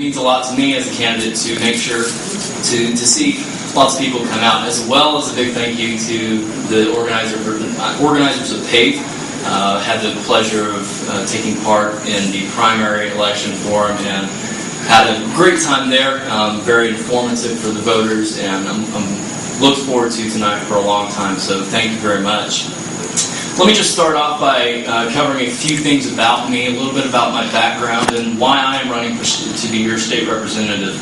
means a lot to me as a candidate to make sure to see lots of people come out, as well as a big thank you to the organizers of PAVE. Had the pleasure of taking part in the primary election forum and had a great time there. Very informative for the voters, and I'm looked forward to tonight for a long time. So thank you very much. Let me just start off by covering a few things about me, a little bit about my background, and why I am running to be your state representative.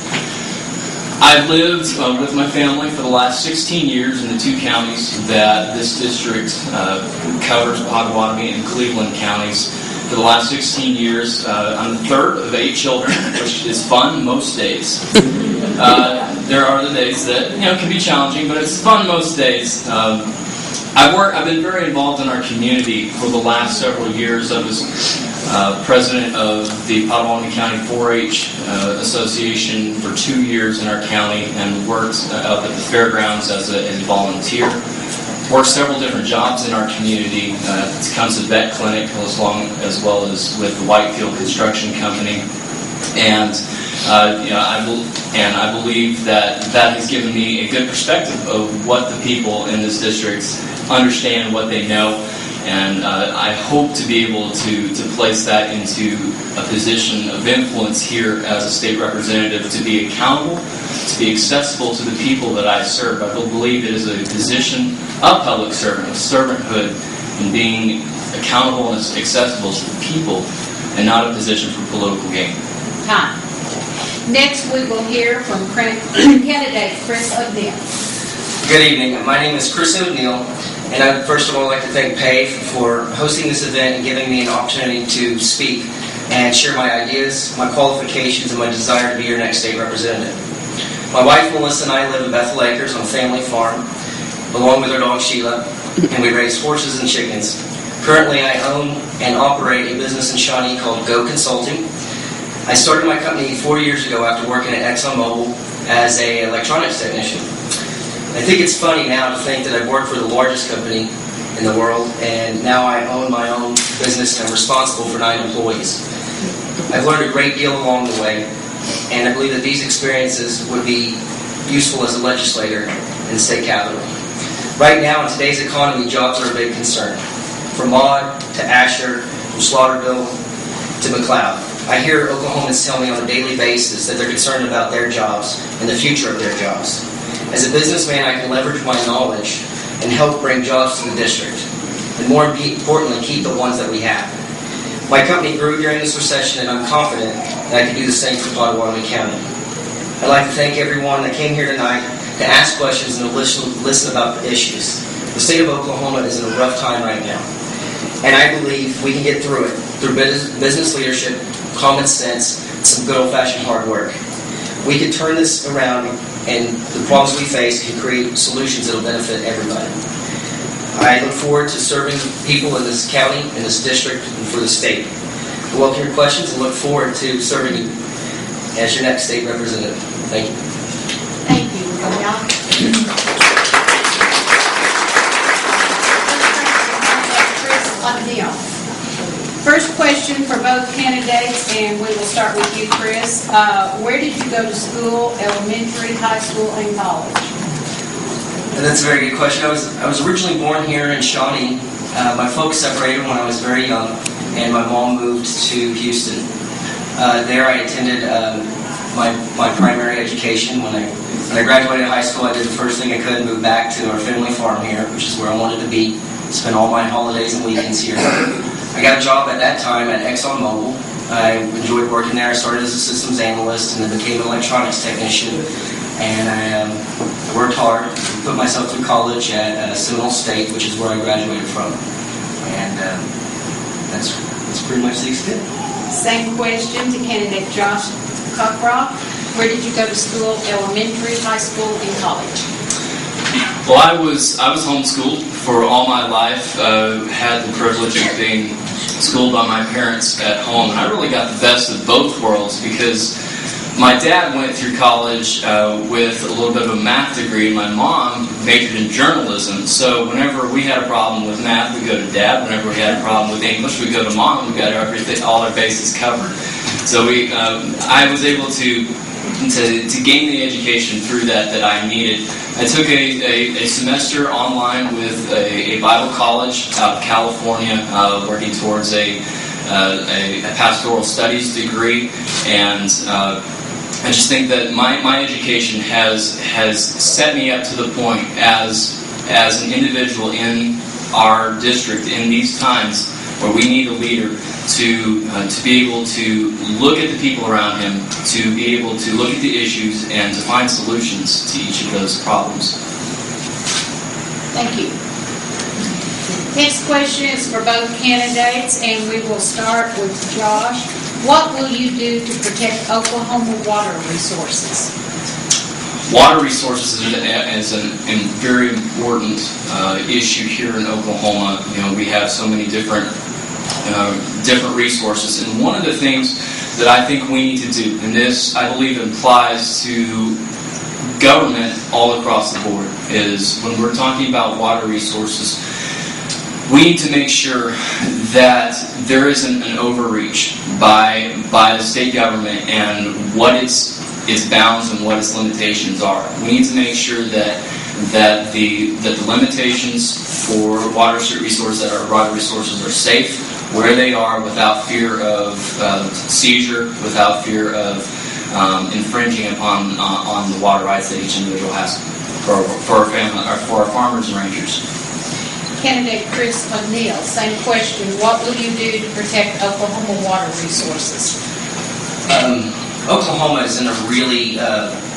I've lived with my family for the last 16 years in the two counties that this district covers, Potawatomi and Cleveland counties. For the last 16 years, I'm the third of 8 children, which is fun most days. There are the days that can be challenging, but it's fun most days. I've been very involved in our community for the last several years. I was president of the Potawatomi County 4-H Association for 2 years in our county, and worked up at the fairgrounds as a volunteer. Worked several different jobs in our community. Comes to vet clinic as well as with the Whitefield Construction Company, and I believe that has given me a good perspective of what the people in this district understand, what they know, and I hope to be able to place that into a position of influence here as a state representative, to be accountable, to be accessible to the people that I serve. I believe it is a position of public servant, of servanthood, and being accountable and accessible to the people, and not a position for political gain. Time. Next, we will hear from candidate Chris Odneal. Good evening. My name is Chris Odneal, and I would first of all like to thank PAVE for hosting this event and giving me an opportunity to speak and share my ideas, my qualifications, and my desire to be your next state representative. My wife Melissa and I live in Bethel Acres on a family farm, along with our dog Sheila, and we raise horses and chickens. Currently, I own and operate a business in Shawnee called Go Consulting. I started my company 4 years ago after working at ExxonMobil as an electronics technician. I think it's funny now to think that I've worked for the largest company in the world, and now I own my own business and I'm responsible for 9 employees. I've learned a great deal along the way, and I believe that these experiences would be useful as a legislator in the state capitol. Right now, in today's economy, jobs are a big concern. From Maud to Asher, from Slaughterville to McLeod. I hear Oklahomans tell me on a daily basis that they're concerned about their jobs and the future of their jobs. As a businessman, I can leverage my knowledge and help bring jobs to the district, and more importantly, keep the ones that we have. My company grew during this recession, and I'm confident that I can do the same for Potawatomi County. I'd like to thank everyone that came here tonight to ask questions and to listen about the issues. The state of Oklahoma is in a rough time right now, and I believe we can get through it through business leadership, common sense, and some good old-fashioned hard work. We can turn this around, and the problems we face can create solutions that will benefit everybody. I look forward to serving people in this county, in this district, and for the state. I welcome your questions and look forward to serving you as your next state representative. Thank you. Thank you, Chris Odneal. First question for both candidates, and we will start with you, Chris. Where did you go to school, elementary, high school, and college? That's a very good question. I was originally born here in Shawnee. My folks separated when I was very young, and my mom moved to Houston. There I attended my primary education. When I graduated high school, I did the first thing I could, move back to our family farm here, which is where I wanted to be, spend all my holidays and weekends here. I got a job at that time at ExxonMobil. I enjoyed working there. I started as a systems analyst and then became an electronics technician. And I worked hard, put myself through college at Seminole State, which is where I graduated from. And that's pretty much the extent. Same question to candidate Josh Cockcroft. Where did you go to school, elementary, high school, and college? Well, I was homeschooled for all my life. Had the privilege of being schooled by my parents at home, and I really got the best of both worlds because my dad went through college with a little bit of a math degree. My mom majored in journalism, so whenever we had a problem with math, we'd go to Dad. Whenever we had a problem with English, we'd go to Mom. We got all our bases covered. So I was able to gain the education through that I needed. I took a semester online with a Bible college out of California, working towards a pastoral studies degree, and I just think that my education has set me up to the point as an individual in our district in these times where we need a leader to be able to look at the people around him, to be able to look at the issues and to find solutions to each of those problems. Thank you. Next question is for both candidates, and we will start with Josh. What will you do to protect Oklahoma water resources? Water resources is a very important issue here in Oklahoma. We have so many different resources, and one of the things that I think we need to do, and this I believe applies to government all across the board, is when we're talking about water resources, we need to make sure that there isn't an overreach by the state government and what its bounds and what its limitations are. We need to make sure that the limitations for water resources are safe where they are, without fear of seizure, without fear of infringing upon the water rights that each individual has for our family, or for our farmers and rangers. Candidate Chris Odneal, same question. What will you do to protect Oklahoma water resources? Oklahoma is in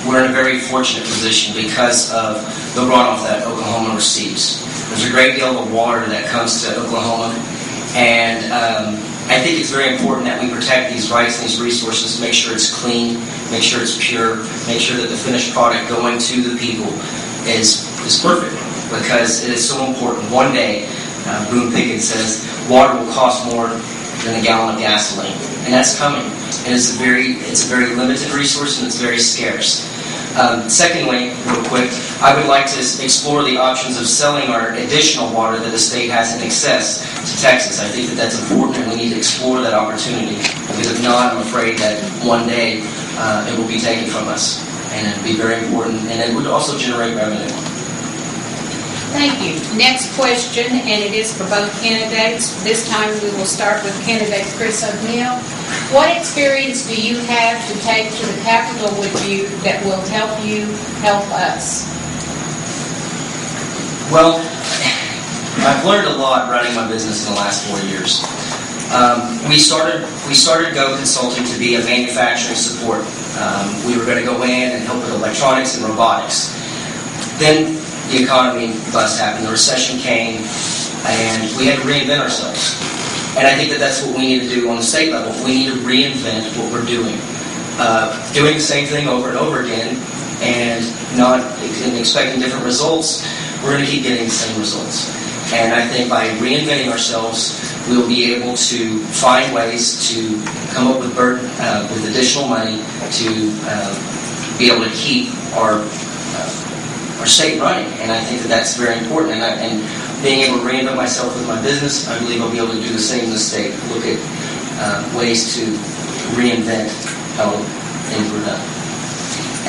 we're in a very fortunate position because of the runoff that Oklahoma receives. There's a great deal of water that comes to Oklahoma, and I think it's very important that we protect these rights and these resources, make sure it's clean, make sure it's pure, make sure that the finished product going to the people is perfect, because it is so important. One day, Boone Pickens says, water will cost more than a gallon of gasoline, and that's coming. And it's a very limited resource, and it's very scarce. Secondly, real quick, I would like to explore the options of selling our additional water that the state has in excess to Texas. I think that that's important, and we need to explore that opportunity, because if not, I'm afraid that one day it will be taken from us, and it would be very important, and it would also generate revenue. Thank you. Next question, and it is for both candidates. This time we will start with candidate Chris Odneal. What experience do you have to take to the Capitol with you that will help you help us? Well, I've learned a lot running my business in the last 4 years. We started Go Consulting to be a manufacturing support. We were going to go in and help with electronics and robotics. Then the economy bust happened, the recession came, and we had to reinvent ourselves. And I think that that's what we need to do on the state level. We need to reinvent what we're doing. Doing the same thing over and over again and not expecting different results, we're going to keep getting the same results. And I think by reinventing ourselves, we'll be able to find ways to come up with additional money to be able to keep our state running, and I think that that's very important. And being able to reinvent myself with my business, I believe I'll be able to do the same in the state. Look at ways to reinvent how things were done.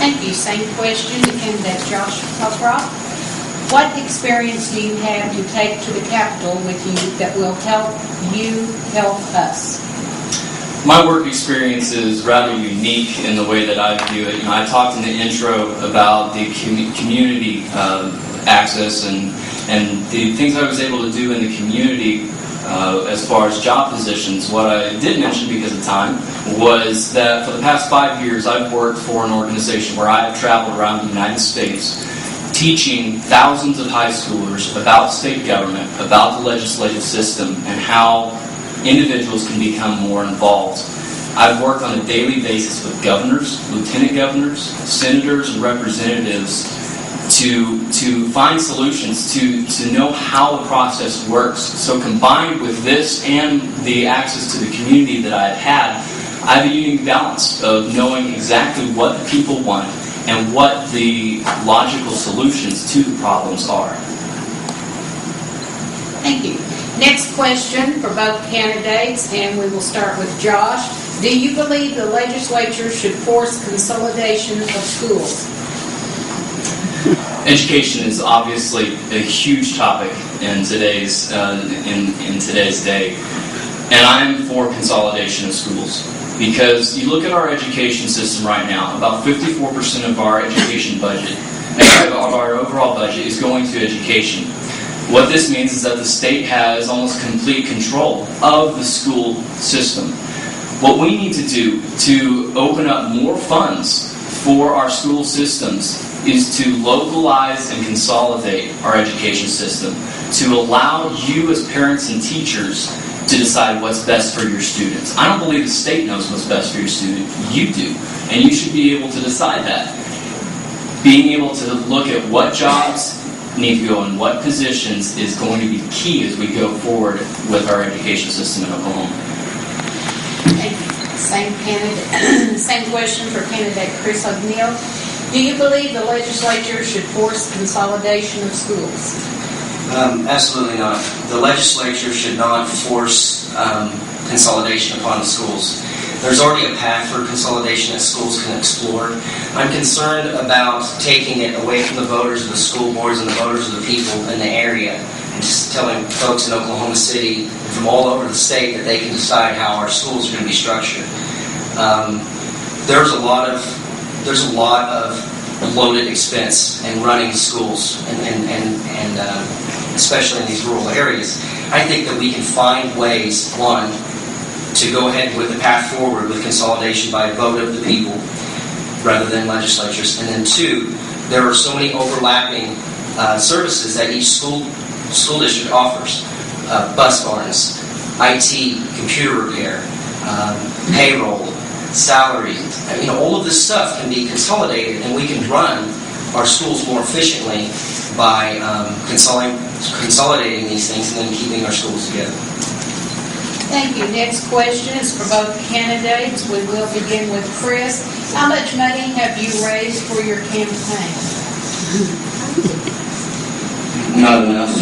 Thank you. Same question to candidate Josh Cockcroft. What experience do you have to take to the Capitol with you that will help you help us? My work experience is rather unique in the way that I view it. I talked in the intro about the community access and the things I was able to do in the community as far as job positions. What I did mention, because of time, was that for the past 5 years I've worked for an organization where I have traveled around the United States teaching thousands of high schoolers about state government, about the legislative system, and how individuals can become more involved. I've worked on a daily basis with governors, lieutenant governors, senators, and representatives to find solutions, to know how the process works. So combined with this and the access to the community that I've had, I have a unique balance of knowing exactly what the people want and what the logical solutions to the problems are. Thank you. Next question for both candidates, and we will start with Josh. Do you believe the legislature should force consolidation of schools? Education is obviously a huge topic in today's in today's day, and I'm for consolidation of schools because you look at our education system right now. About 54% of our education budget, of our overall budget, is going to education. What this means is that the state has almost complete control of the school system. What we need to do to open up more funds for our school systems is to localize and consolidate our education system, to allow you as parents and teachers to decide what's best for your students. I don't believe the state knows what's best for your student. You do. And you should be able to decide that. Being able to look at what jobs need to go in what positions is going to be key as we go forward with our education system in Oklahoma. Same question for candidate Chris Odneal. Do you believe the legislature should force consolidation of schools? Absolutely not. The legislature should not force consolidation upon the schools. There's already a path for consolidation that schools can explore. I'm concerned about taking it away from the voters of the school boards and the voters of the people in the area and just telling folks in Oklahoma City and from all over the state that they can decide how our schools are going to be structured. There's a lot of loaded expense in running schools and especially in these rural areas. I think that we can find ways, one, to go ahead with the path forward with consolidation by a vote of the people rather than legislatures. And then two, there are so many overlapping services that each school district offers. Bus barns, IT, computer repair, payroll, salary. All of this stuff can be consolidated and we can run our schools more efficiently by consolidating these things and then keeping our schools together. Thank you. Next question is for both candidates. We will begin with Chris. How much money have you raised for your campaign? Not enough.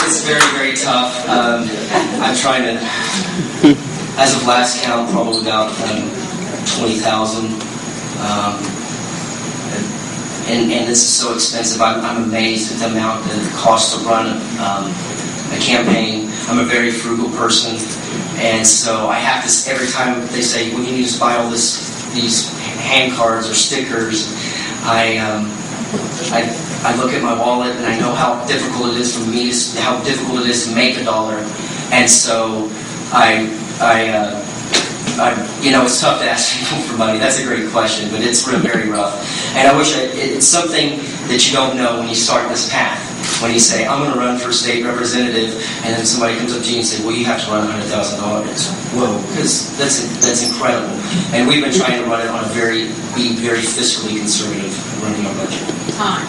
It's very, very tough. I'm trying to, as of last count, probably about 20,000. And this is so expensive. I'm amazed at the amount that it costs to run a campaign. I'm a very frugal person, and so I have to. Every time they say, "Well, you need to buy all these hand cards or stickers," I look at my wallet and I know how difficult it is for me how difficult it is to make $1, and so it's tough to ask people for money. That's a great question, but it's very rough. And I wish it's something that you don't know when you start this path. When you say, I'm going to run for state representative, and then somebody comes up to you and says, well, you have to run $100,000. Whoa, because that's incredible. And we've been trying to run it on be very fiscally conservative running our budget. Time.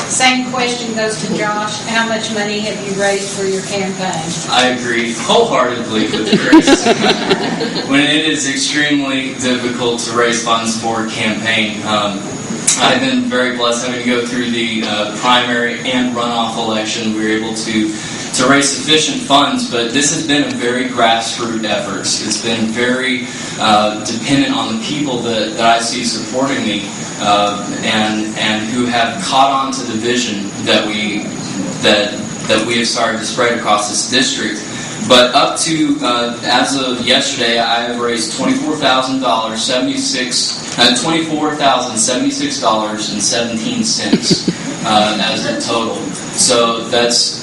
Same question goes to Josh. How much money have you raised for your campaign? I agree wholeheartedly with Chris. When it is extremely difficult to raise funds for a campaign, I've been very blessed having to go through the primary and runoff election. We were able to raise sufficient funds, but this has been a very grassroots effort. It's been very dependent on the people that I see supporting me and who have caught on to the vision that we have started to spread across this district. But up to, as of yesterday, I have raised $24,076.17 as a total. So that's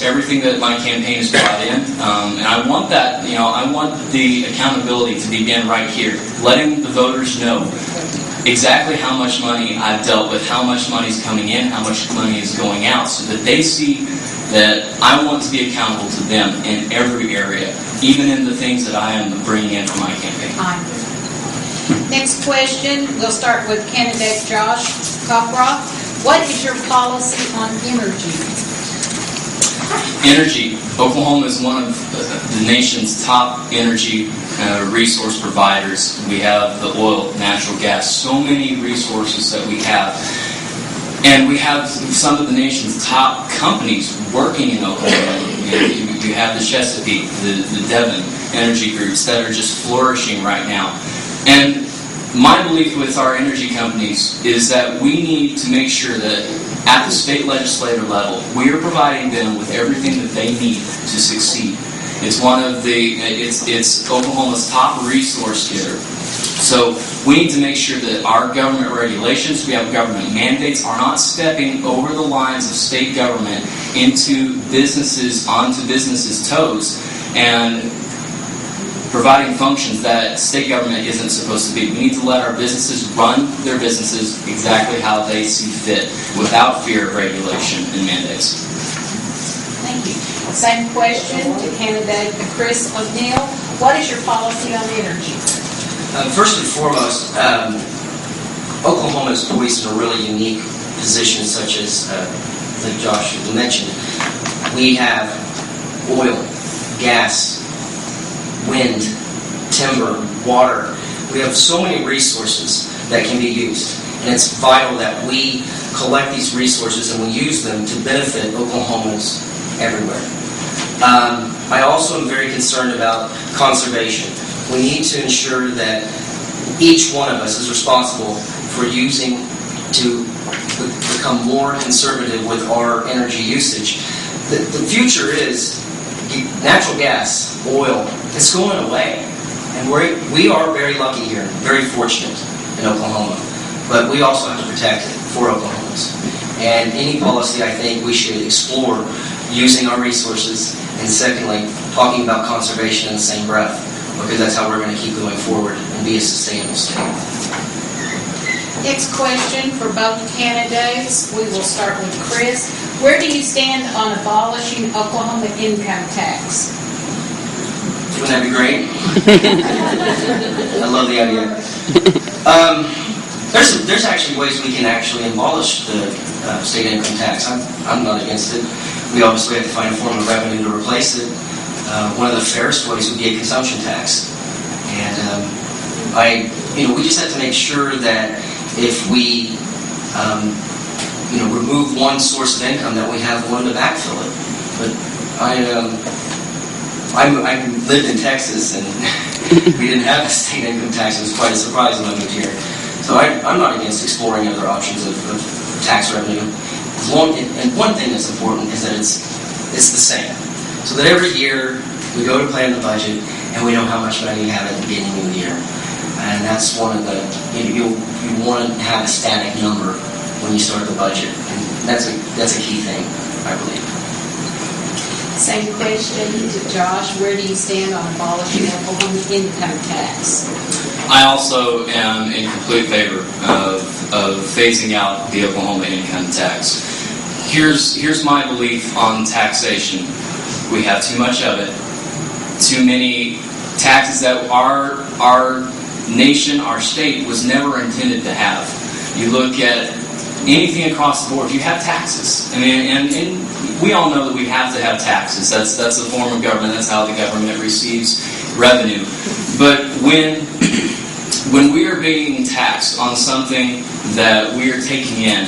everything that my campaign has brought in, and I want that. I want the accountability to begin right here, letting the voters know exactly how much money I've dealt with, how much money is coming in, how much money is going out, so that they see that I want to be accountable to them in every area, even in the things that I am bringing in for my campaign. Next question, we'll start with candidate Josh Cockcroft. What is your policy on energy? Energy. Oklahoma is one of the nation's top energy resource providers. We have the oil, natural gas, so many resources that we have. And we have some of the nation's top companies working in Oklahoma. You have the Chesapeake, the Devon energy groups that are just flourishing right now. And my belief with our energy companies is that we need to make sure that at the state legislator level, we are providing them with everything that they need to succeed. It's it's Oklahoma's top resource getter. So we need to make sure that our government regulations, we have government mandates, are not stepping over the lines of state government onto businesses' toes and providing functions that state government isn't supposed to be. We need to let our businesses run their businesses exactly how they see fit, without fear of regulation and mandates. Thank you. Same question to candidate Chris Odneal. What is your policy on energy? First and foremost, Oklahoma is poised in a really unique position, such as like Josh mentioned. We have oil, gas, wind, timber, water. We have so many resources that can be used, and it's vital that we collect these resources and we use them to benefit Oklahomans everywhere. I also am very concerned about conservation. We need to ensure that each one of us is responsible for using to become more conservative with our energy usage. The future is natural gas, oil. It's going away. And we are very lucky here, very fortunate in Oklahoma. But we also have to protect it for Oklahomans. And any policy, I think, we should explore using our resources, and secondly, talking about conservation in the same breath, because that's how we're going to keep going forward and be a sustainable state. Next question for both candidates. We will start with Chris. Where do you stand on abolishing Oklahoma income tax? Wouldn't that be great? I love the idea. There's actually ways we can actually abolish the state income tax. I'm not against it. We obviously have to find a form of revenue to replace it. One of the fairest ways would be a consumption tax. And we just have to make sure that if we remove one source of income, that we have one to backfill it. But I lived in Texas, and we didn't have a state income tax. It was quite a surprise when I moved here. So I'm not against exploring other options of tax revenue. And one thing that's important is that it's the same. So that every year we go to plan the budget and we know how much money we have at the beginning of the year. And that's one of the, you want to have a static number when you start the budget. And that's a key thing, I believe. Same question to Josh. Where do you stand on abolishing Oklahoma income tax? I also am in complete favor of phasing out the Oklahoma income tax. Here's my belief on taxation. We have too much of it. Too many taxes that our nation, our state, was never intended to have. You look at anything across the board, you have taxes. I mean, and we all know that we have to have taxes. That's the form of government. That's how the government receives revenue. But when we are being taxed on something that we are taking in,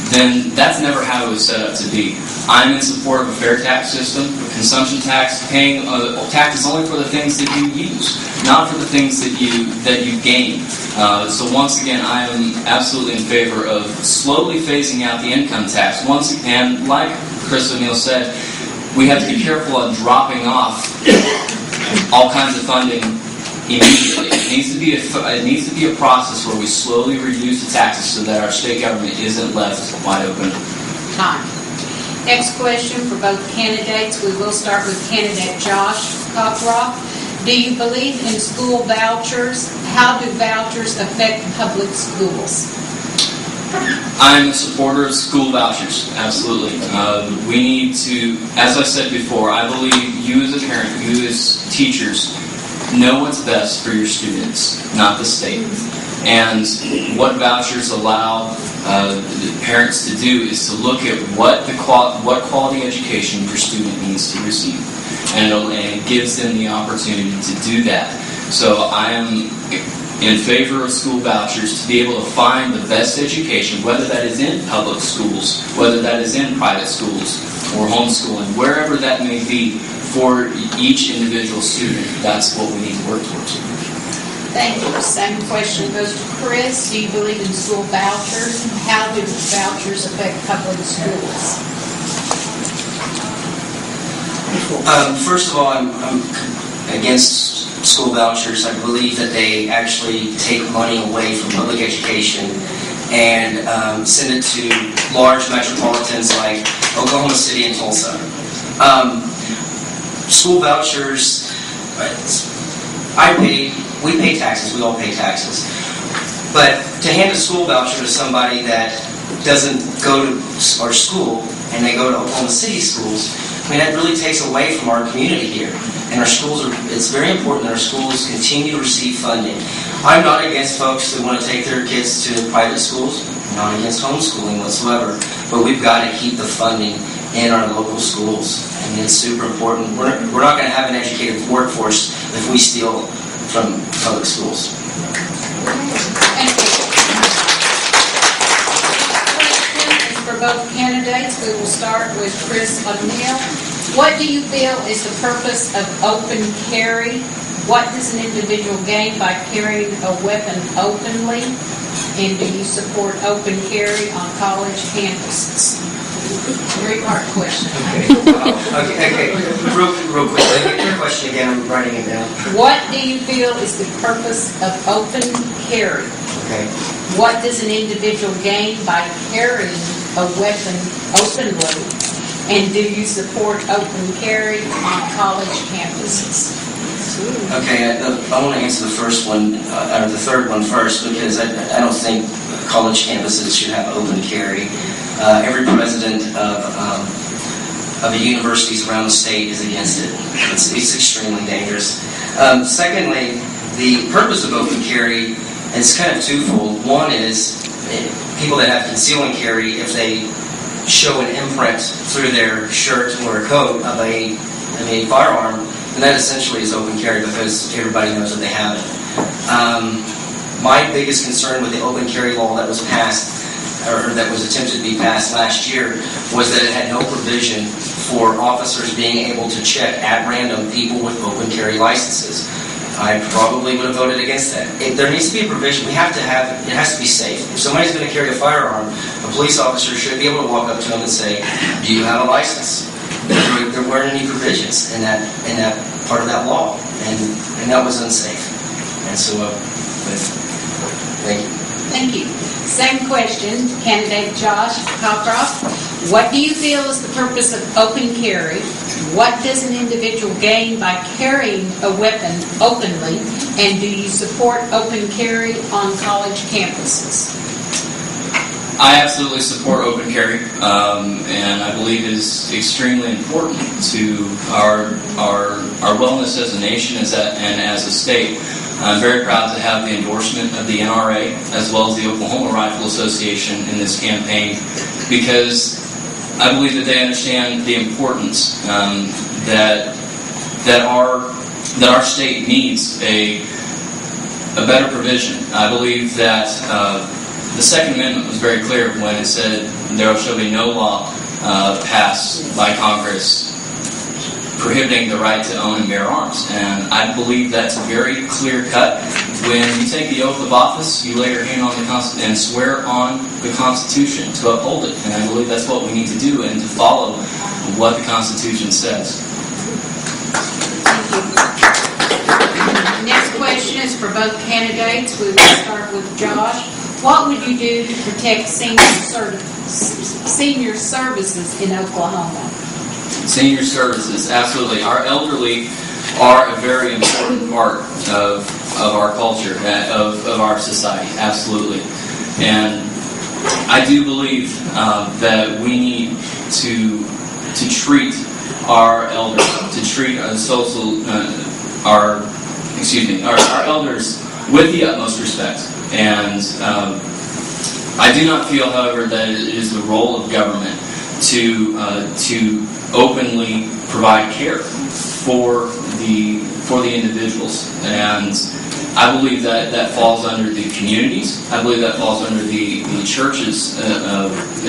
then that's never how it was set up to be. I'm in support of a fair tax system, a consumption tax, paying taxes only for the things that you use, not for the things that you gain. So once again, I am absolutely in favor of slowly phasing out the income tax. And like Chris Odneal said, we have to be careful of dropping off all kinds of funding immediately. It needs to be a process where we slowly reduce the taxes so that our state government isn't left wide open. Time. Next question for both candidates. We will start with candidate Josh Cockcroft. Do you believe in school vouchers? How do vouchers affect public schools? I'm a supporter of school vouchers, absolutely. We need to, as I said before, I believe you as a parent, you as teachers, know what's best for your students, not the state. And what vouchers allow parents to do is to look at what quality education your student needs to receive. And it gives them the opportunity to do that. So I am in favor of school vouchers to be able to find the best education, whether that is in public schools, whether that is in private schools, or homeschooling, wherever that may be for each individual student. That's what we need to work towards. Thank you. Same question goes to Chris. Do you believe in school vouchers? How do vouchers affect public schools? First of all, I'm against school vouchers. I believe that they actually take money away from public education and send it to large metropolitans like Oklahoma City and Tulsa. School vouchers, we pay taxes, we all pay taxes. But to hand a school voucher to somebody that doesn't go to our school and they go to Oklahoma City schools, I mean, that really takes away from our community here. And our schools it's very important that our schools continue to receive funding. I'm not against folks that want to take their kids to private schools. I'm not against homeschooling whatsoever. But we've got to keep the funding in our local schools. I mean, it's super important. We're not going to have an educated workforce if we steal from public schools. Thank you. For both candidates, we will start with Chris Odneal. What do you feel is the purpose of open carry? What does an individual gain by carrying a weapon openly? And do you support open carry on college campuses? Three-part question. Okay. Real quick. Get your question again. I'm writing it down. What do you feel is the purpose of open carry? Okay. What does an individual gain by carrying a weapon openly? And do you support open carry on college campuses? Okay, I want to answer the first one, or the third one first, because I don't think college campuses should have open carry. Every president of the universities around the state is against it. It's extremely dangerous. Secondly, the purpose of open carry is kind of twofold. One is people that have conceal and carry, if they show an imprint through their shirt or a coat of a firearm, and that essentially is open carry because everybody knows that they have it. My biggest concern with the open carry law that was passed, or that was attempted to be passed last year, was that it had no provision for officers being able to check at random people with open carry licenses. I probably would have voted against that. There needs to be a provision. It has to be safe. If somebody's going to carry a firearm, a police officer should be able to walk up to them and say, "Do you have a license?" There weren't any provisions in that part of that law, and that was unsafe. And so, thank you. Thank you. Same question, candidate Josh Cockcroft. What do you feel is the purpose of open carry? What does an individual gain by carrying a weapon openly? And do you support open carry on college campuses? I absolutely support open carry, and I believe it is extremely important to our wellness as a nation and as a state. I'm very proud to have the endorsement of the NRA as well as the Oklahoma Rifle Association in this campaign, because I believe that they understand the importance that our state needs a better provision. I believe that the Second Amendment was very clear when it said there shall be no law passed by Congress prohibiting the right to own and bear arms. And I believe that's very clear cut. When you take the oath of office, you lay your hand on the Constitution and swear on the Constitution to uphold it. And I believe that's what we need to do and to follow what the Constitution says. Thank you. Next question is for both candidates. We will start with Josh. What would you do to protect senior services in Oklahoma? Senior services, absolutely. Our elderly are a very important part of our culture, of our society, absolutely. And I do believe that we need to treat our elders, to treat our elders with the utmost respect. And I do not feel, however, that it is the role of government to openly provide care for the individuals. And I believe that falls under the communities. I believe that falls under the church's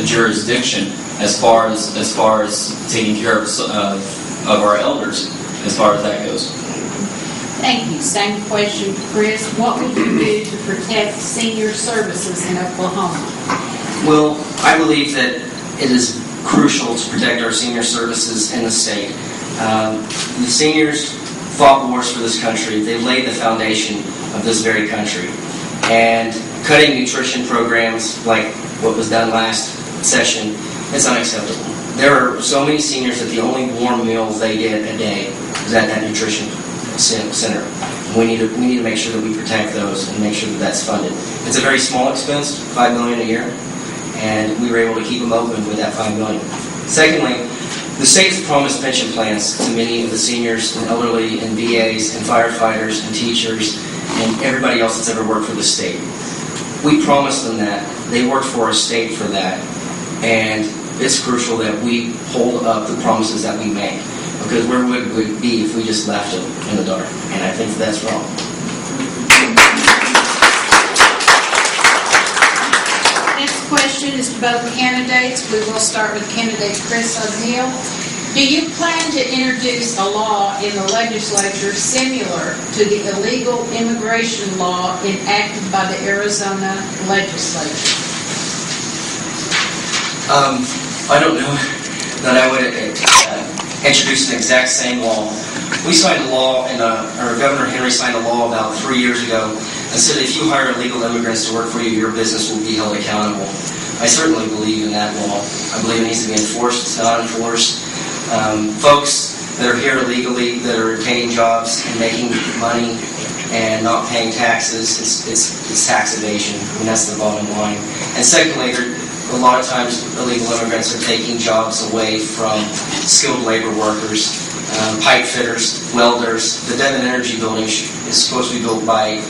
jurisdiction as far as taking care of our elders, as far as that goes. Thank you. Same question to Chris. What would you do to protect senior services in Oklahoma? Well, I believe that it is crucial to protect our senior services in the state. The seniors fought wars for this country. They laid the foundation of this very country. And cutting nutrition programs like what was done last session is unacceptable. There are so many seniors that the only warm meals they get a day is at that nutrition center. We need to make sure that we protect those and make sure that that's funded. It's a very small expense, $5 million a year, and we were able to keep them open with that $5 million. Secondly, the state's promised pension plans to many of the seniors and elderly and VAs and firefighters and teachers and everybody else that's ever worked for the state. We promised them that. They worked for our state for that. And it's crucial that we hold up the promises that we make. Because where would we be if we just left them in the dark? And I think that's wrong. Next question is to both candidates. We will start with candidate Chris Odneal. Do you plan to introduce a law in the legislature similar to the illegal immigration law enacted by the Arizona legislature? I don't know that I would introduce an exact same law. We signed a law, or Governor Henry signed a law about 3 years ago that said if you hire illegal immigrants to work for you, your business will be held accountable. I certainly believe in that law. I believe it needs to be enforced. It's not enforced. Folks that are here illegally, that are retaining jobs and making money and not paying taxes, it's tax evasion. I mean, that's the bottom line. And secondly, a lot of times illegal immigrants are taking jobs away from skilled labor workers, pipe fitters, welders. The Devon Energy building is supposed to be built by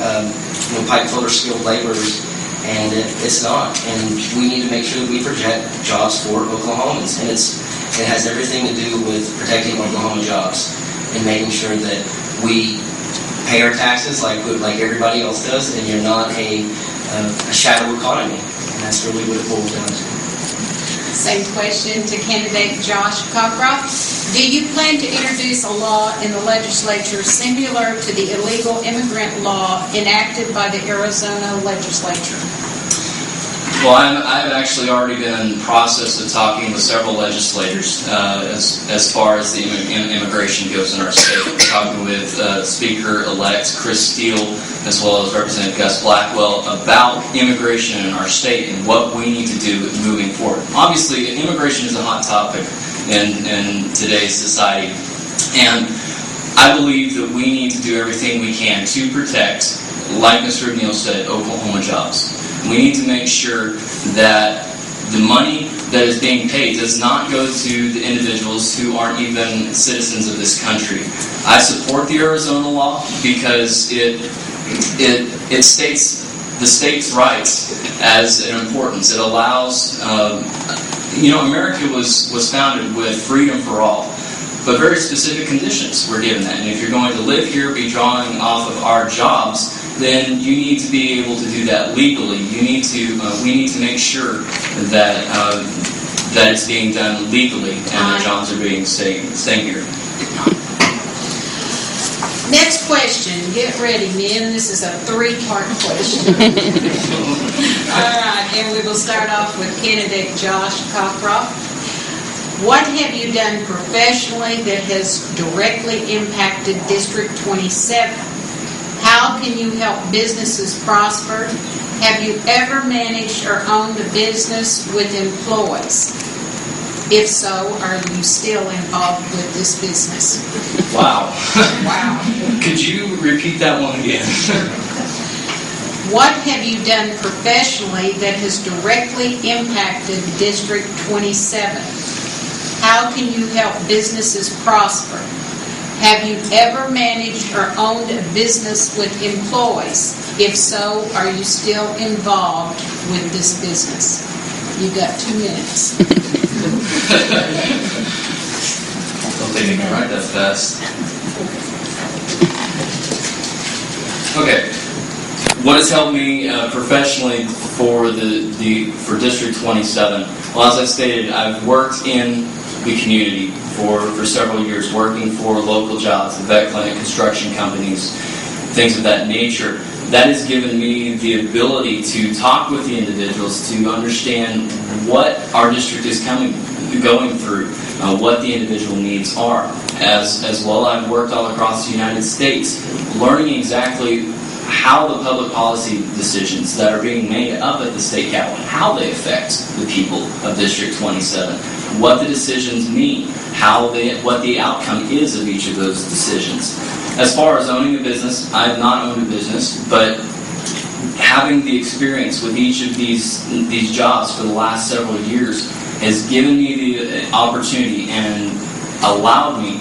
pipe fitter skilled laborers, and it's not. And we need to make sure that we protect jobs for Oklahomans. And it has everything to do with protecting Oklahoma jobs and making sure that we pay our taxes like everybody else does, and you're not a shadow economy. And that's really what it boils down to. Same question to candidate Josh Cockcroft. Do you plan to introduce a law in the legislature similar to the illegal immigrant law enacted by the Arizona legislature? Well, I've actually already been in the process of talking with several legislators as far as the immigration goes in our state. We're talking with Speaker-elect Chris Steele as well as Representative Gus Blackwell about immigration in our state and what we need to do moving forward. Obviously, immigration is a hot topic in today's society, and I believe that we need to do everything we can to protect, like Mr. Odneal said, Oklahoma jobs. We need to make sure that the money that is being paid does not go to the individuals who aren't even citizens of this country. I support the Arizona law because it states the state's rights as an importance. It allows, America was founded with freedom for all, but very specific conditions were given that. And if you're going to live here, be drawing off of our jobs, then you need to be able to do that legally. We need to make sure that that it's being done legally and that jobs are being staying here. Next question. Get ready, men. This is a 3-part question. All right, and we will start off with candidate Josh Cockcroft. What have you done professionally that has directly impacted District 27? How can you help businesses prosper? Have you ever managed or owned a business with employees? If so, are you still involved with this business? Wow. Wow. Could you repeat that one again? What have you done professionally that has directly impacted District 27? How can you help businesses prosper? Have you ever managed or owned a business with employees? If so, are you still involved with this business? You've got 2 minutes. Don't think I can write that fast. Okay. What has helped me professionally for for District 27? Well, as I stated, I've worked in the community for several years, working for local jobs, the vet clinic, construction companies, things of that nature. That has given me the ability to talk with the individuals to understand what our district is going through, what the individual needs are. As well, I've worked all across the United States, learning exactly how the public policy decisions that are being made up at the state capitol, how they affect the people of District 27, what the decisions mean, what the outcome is of each of those decisions. As far as owning a business, I have not owned a business, but having the experience with each of these jobs for the last several years has given me the opportunity and allowed me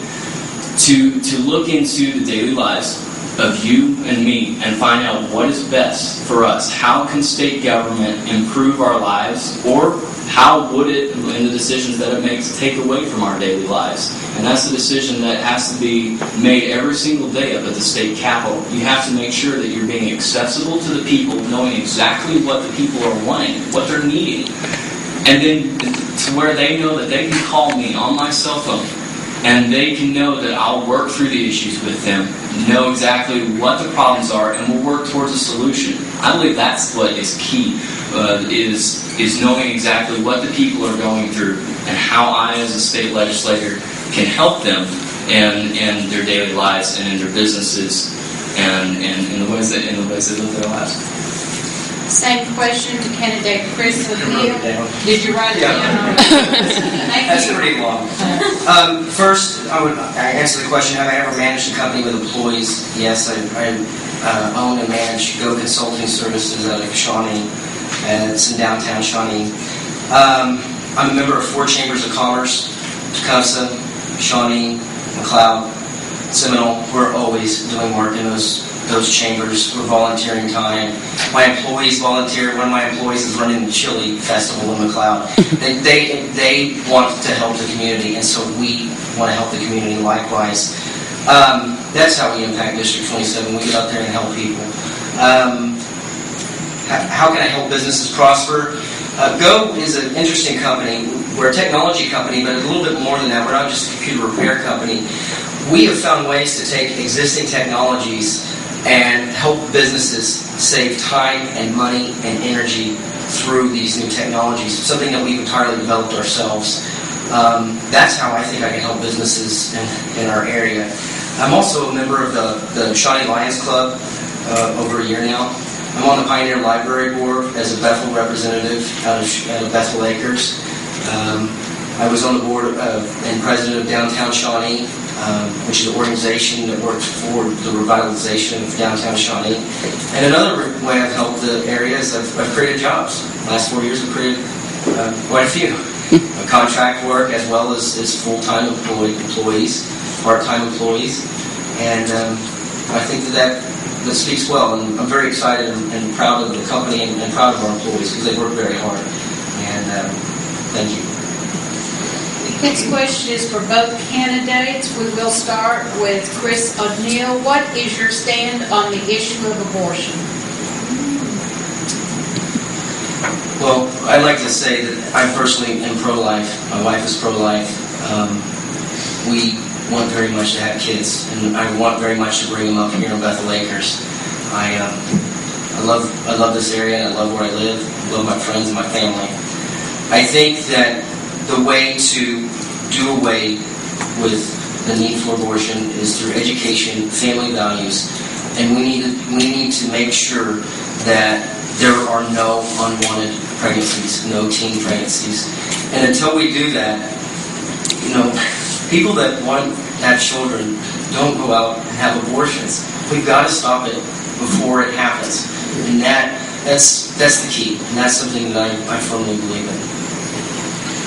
to look into the daily lives of you and me and find out what is best for us. How can state government improve our lives, or how would it, in the decisions that it makes, take away from our daily lives? And that's the decision that has to be made every single day up at the state capitol. You have to make sure that you're being accessible to the people, knowing exactly what the people are wanting, what they're needing, and then to where they know that they can call me on my cell phone and they can know that I'll work through the issues with them, know exactly what the problems are, and we'll work towards a solution. I believe that's what is key, is knowing exactly what the people are going through and how I, as a state legislator, can help them in their daily lives and in their businesses and in the ways they live their lives. Same question to candidate Chris Odneal. Did you write it down? That's pretty long. First, I answer the question, have I ever managed a company with employees? Yes, I own and manage Go Consulting Services out of Shawnee. It's in downtown Shawnee. I'm a member of 4 chambers of commerce: Tecumseh, Shawnee, McLeod, Seminole. We're always doing work in those chambers. We're volunteering time. My employees volunteer. One of my employees is running the chili festival in McLeod. They want to help the community, and so we want to help the community likewise. That's how we impact District 27. We get out there and help people. How can I help businesses prosper? Go is an interesting company. We're a technology company, but a little bit more than that. We're not just a computer repair company. We have found ways to take existing technologies and help businesses save time and money and energy through these new technologies, something that we've entirely developed ourselves. That's how I think I can help businesses in our area. I'm also a member of the Shawnee Lions Club over a year now. I'm on the Pioneer Library Board as a Bethel representative out of Bethel Acres. I was on the board and president of Downtown Shawnee, which is an organization that works for the revitalization of downtown Shawnee. And another way I've helped the area is I've created jobs. The last 4 years I've created quite a few. Contract work as well as full-time employees, part-time employees. And I think that speaks well. And I'm very excited and proud of the company and proud of our employees because they work very hard. And thank you. Next question is for both candidates. We will start with Chris Odneal. What is your stand on the issue of abortion? Well, I'd like to say that I personally am pro-life. My wife is pro-life. We want very much to have kids, and I want very much to bring them up here in Bethel Acres. I love this area, and I love where I live. I love my friends and my family. I think that the way to do away with the need for abortion is through education, family values, and we need to make sure that there are no unwanted pregnancies, no teen pregnancies. And until we do that, people that want to have children don't go out and have abortions. We've got to stop it before it happens. And that's the key. And that's something that I firmly believe in.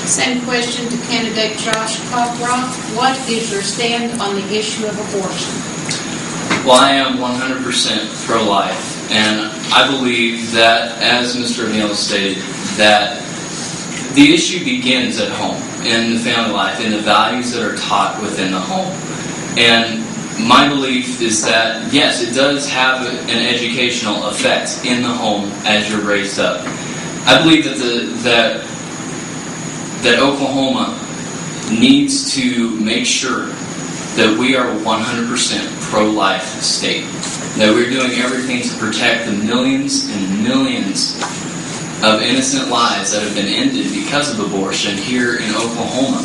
Same question to candidate Josh Cockcroft. What is your stand on the issue of abortion? Well, I am 100% pro-life, and I believe that, as Mr. Odneal stated, that the issue begins at home, in the family life, in the values that are taught within the home. And my belief is that, yes, it does have an educational effect in the home as you're raised up. I believe that Oklahoma needs to make sure that we are 100% pro-life state. That we're doing everything to protect the millions and millions of innocent lives that have been ended because of abortion here in Oklahoma.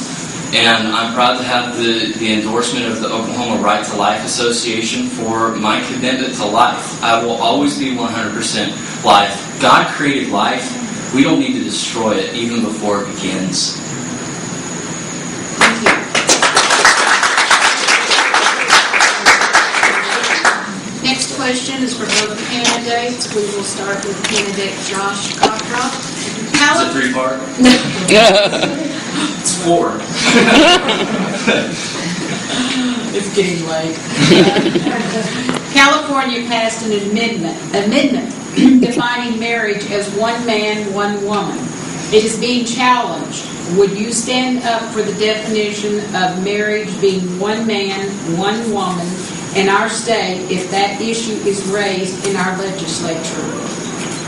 And I'm proud to have the endorsement of the Oklahoma Right to Life Association for my commitment to life. I will always be 100% life. God created life. We don't need to destroy it even before it begins. Thank you. Next question is for both candidates. We will start with candidate Josh Cockcroft. Is it three-part? It's four. It's getting late. California passed an amendment defining marriage as one man, one woman. It is being challenged. Would you stand up for the definition of marriage being one man, one woman in our state if that issue is raised in our legislature?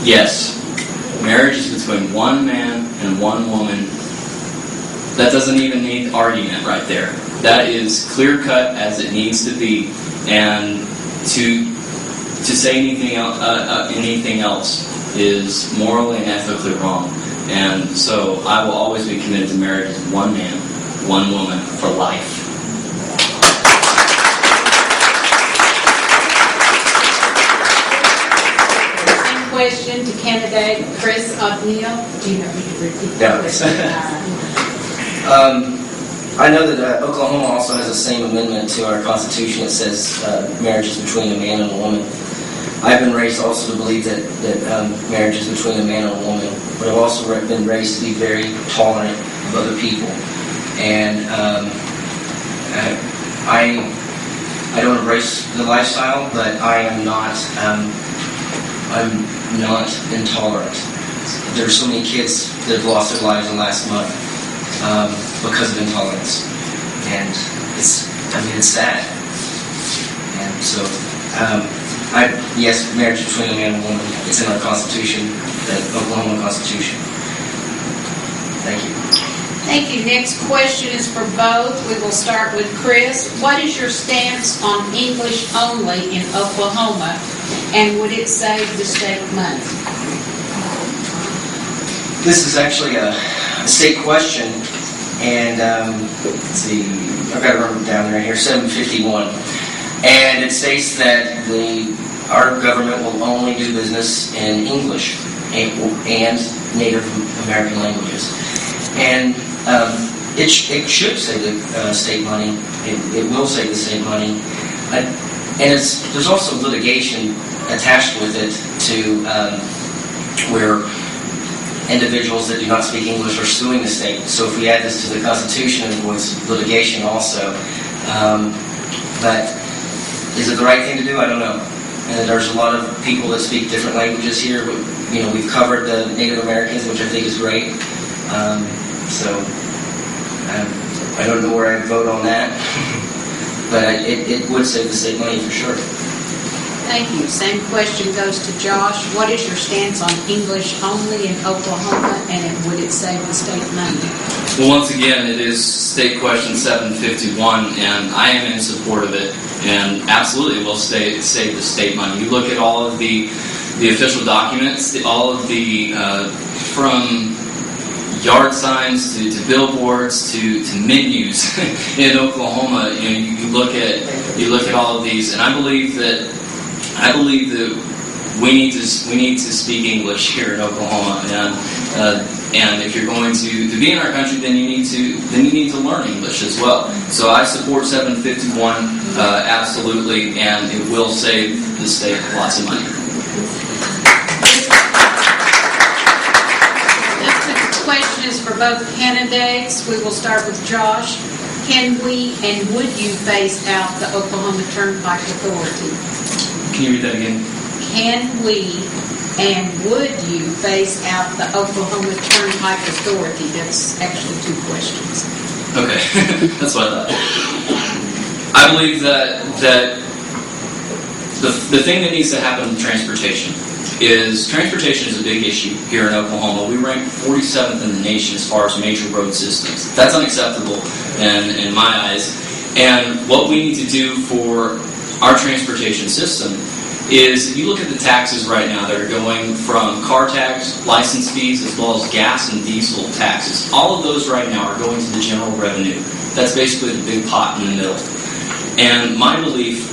Yes. Marriage is between one man and one woman. That doesn't even need argument right there. That is clear cut as it needs to be. And to say anything else is morally and ethically wrong. And so I will always be committed to marriage as one man, one woman for life. Same question to candidate Chris Odneal. Do you know me to repeat that question? I know that Oklahoma also has the same amendment to our Constitution that says marriage is between a man and a woman. I've been raised also to believe that marriage is between a man and a woman, but I've also been raised to be very tolerant of other people. And I don't embrace the lifestyle, but I am not I'm not intolerant. There's so many kids that have lost their lives in the last month because of intolerance, and it's sad. And so yes, marriage between a man and a woman, it's in our Constitution, the Oklahoma Constitution. Thank you. Thank you. Next question is for both. We will start with Chris. What is your stance on English only in Oklahoma, and would it save the state money? This is actually a state question, and let's see, I've got to run it down right here, 751. And it states that our government will only do business in English and Native American languages. And it should save the state money. It will save the state money. And there's also litigation attached with it to where individuals that do not speak English are suing the state. So if we add this to the Constitution, it was litigation also. But is it the right thing to do? I don't know. And there's a lot of people that speak different languages here. We've covered the Native Americans, which I think is great. So I don't know where I'd vote on that. But it would save the state money for sure. Thank you. Same question goes to Josh. What is your stance on English only in Oklahoma, and would it save the state money? Well, once again, it is State Question 751, and I am in support of it, and absolutely will save the state money. You look at all of the official documents, all of the from yard signs to billboards to menus in Oklahoma. You look at all of these, and I believe that we need to speak English here in Oklahoma, and if you're going to be in our country, then you need to learn English as well. So I support 751 absolutely, and it will save the state lots of money. Next question is for both candidates. We will start with Josh. Can we and would you phase out the Oklahoma Turnpike Authority? Can you read that again? Can we and would you phase out the Oklahoma Turnpike Authority? That's actually two questions. Okay, that's what I thought. I believe that the thing that needs to happen with transportation is a big issue here in Oklahoma. We rank 47th in the nation as far as major road systems. That's unacceptable in my eyes. And what we need to do for our transportation system is, if you look at the taxes right now that are going from car tax, license fees, as well as gas and diesel taxes, all of those right now are going to the general revenue. That's basically the big pot in the middle. And my belief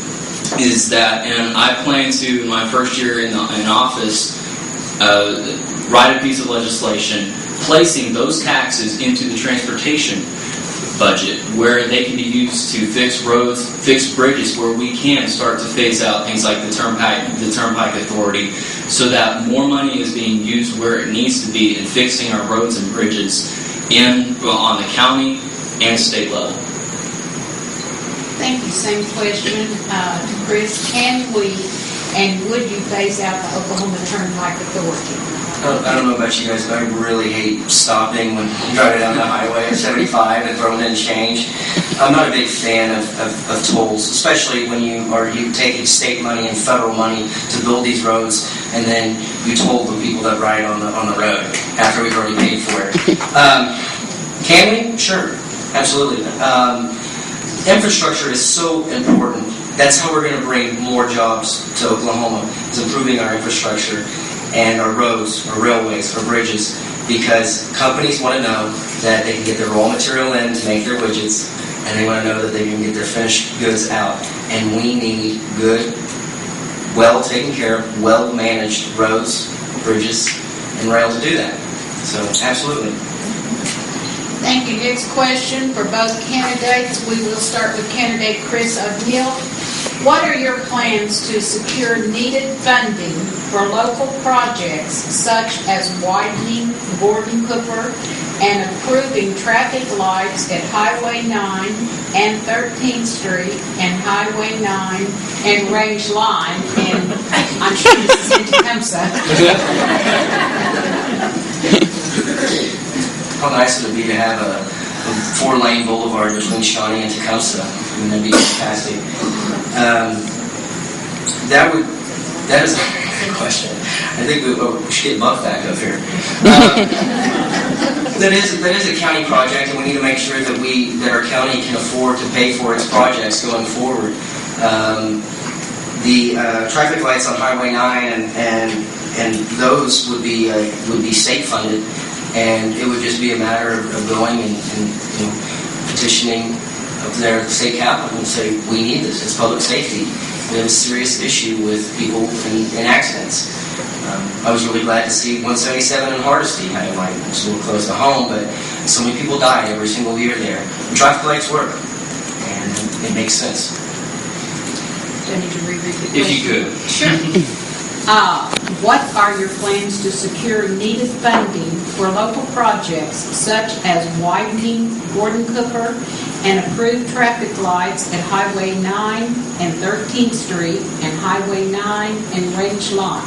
is that, and I plan to, in my first year in office, write a piece of legislation placing those taxes into the transportation budget, where they can be used to fix roads, fix bridges, where we can start to phase out things like the Turnpike Authority, so that more money is being used where it needs to be in fixing our roads and bridges on the county and state level. Thank you. Same question to Chris. Can we and would you phase out the Oklahoma Turnpike Authority? I don't know about you guys, but I really hate stopping when I'm driving down the highway at 75 and throwing in change. I'm not a big fan of tolls, especially when you taking state money and federal money to build these roads, and then you toll the people that ride on the road after we've already paid for it. Can we? Sure, absolutely. Infrastructure is so important. That's how we're going to bring more jobs to Oklahoma, is improving our infrastructure and our roads, our railways, our bridges, because companies want to know that they can get their raw material in to make their widgets, and they want to know that they can get their finished goods out. And we need good, well taken care of, well managed roads, bridges, and rail to do that. So, absolutely. Thank you. Next question for both candidates. We will start with candidate Chris Odneal. What are your plans to secure needed funding for local projects such as widening Gordon Cooper and improving traffic lights at Highway 9 and 13th Street and Highway 9 and Range Line? And I'm sure this is in Tecumseh. How nice it would be to have a 4-lane boulevard between Shawnee and Tecumseh. I mean, that'd be fantastic. That is a good question. I think we should get Buck back up here. That is a county project, and we need to make sure that our county can afford to pay for its projects going forward. The traffic lights on Highway 9 and those would be state funded, and it would just be a matter of going and petitioning up there at the state capitol and say, we need this. It's public safety. We have a serious issue with people in accidents. I was really glad to see 177 in Hardesty had a light. It's a little close to home, but so many people die every single year there. The traffic lights work, and it makes sense. Do I need to reread the question? If you could. Sure. What are your plans to secure needed funding for local projects such as widening Gordon Cooper and improved traffic lights at Highway 9 and 13th Street and Highway 9 and Range Line?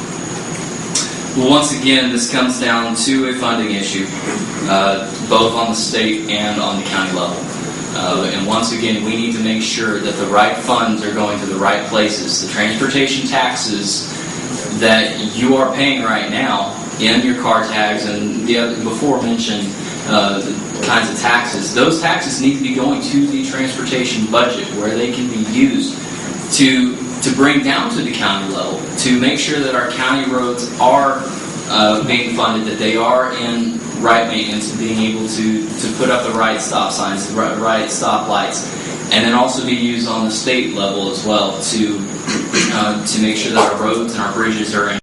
Well, once again, this comes down to a funding issue, both on the state and on the county level. And once again, we need to make sure that the right funds are going to the right places. The transportation taxes that you are paying right now in your car tags and the other before mentioned kinds of taxes, those taxes need to be going to the transportation budget where they can be used to bring down to the county level, to make sure that our county roads are being funded, that they are in right maintenance and being able to put up the right stop signs, the right stop lights, and then also be used on the state level as well to make sure that our roads and our bridges are in